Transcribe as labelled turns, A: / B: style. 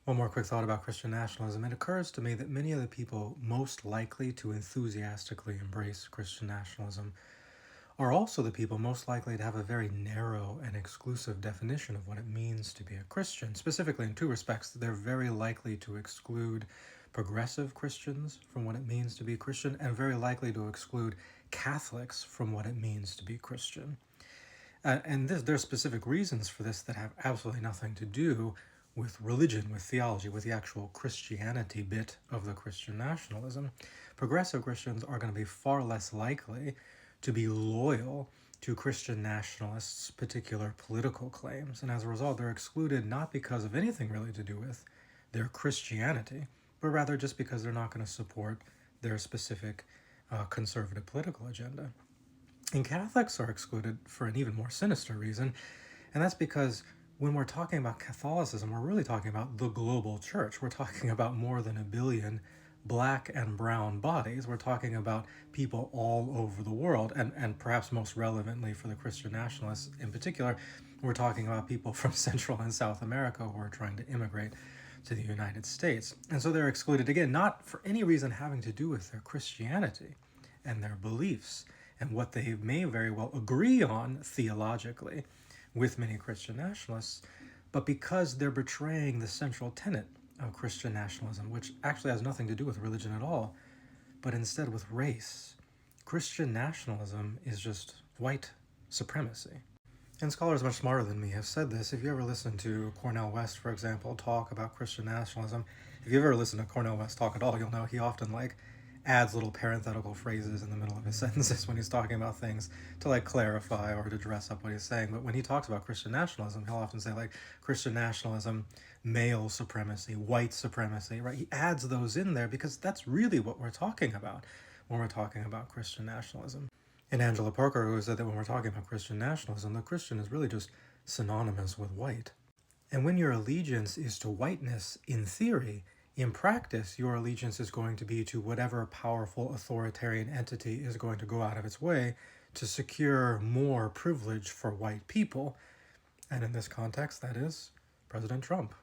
A: One more quick thought about Christian nationalism. It occurs to me that many of the people most likely to enthusiastically embrace Christian nationalism are also the people most likely to have a very narrow and exclusive definition of what it means to be a Christian. Specifically, in two respects, they're very likely to exclude progressive Christians from what it means to be Christian, and very likely to exclude Catholics from what it means to be Christian. There's specific reasons for this that have absolutely nothing to do with religion, with theology, with the actual Christianity bit of the Christian nationalism. Progressive Christians are going to be far less likely to be loyal to Christian nationalists' particular political claims, and as a result, they're excluded not because of anything really to do with their Christianity, but rather just because they're not going to support their specific conservative political agenda. And Catholics are excluded for an even more sinister reason, and that's because when we're talking about Catholicism, we're really talking about the global church. We're talking about more than 1 billion black and brown bodies. We're talking about people all over the world, and perhaps most relevantly for the Christian nationalists in particular, we're talking about people from Central and South America who are trying to immigrate to the United States. And so they're excluded, again, not for any reason having to do with their Christianity and their beliefs and what they may very well agree on theologically with many Christian nationalists, but because they're betraying the central tenet of Christian nationalism, which actually has nothing to do with religion at all, but instead with race. Christian nationalism is just white supremacy. And scholars much smarter than me have said this. If you ever listen to Cornel West, for example, talk about Christian nationalism, if you've ever listened to Cornel West talk at all, you'll know he often adds little parenthetical phrases in the middle of his sentences when he's talking about things to clarify or to dress up what he's saying. But when he talks about Christian nationalism, he'll often say Christian nationalism, male supremacy, white supremacy, right? He adds those in there because that's really what we're talking about when we're talking about Christian nationalism. And Angela Parker, who said that when we're talking about Christian nationalism, the Christian is really just synonymous with white. And when your allegiance is to whiteness in theory, in practice, your allegiance is going to be to whatever powerful authoritarian entity is going to go out of its way to secure more privilege for white people. And in this context, that is President Trump.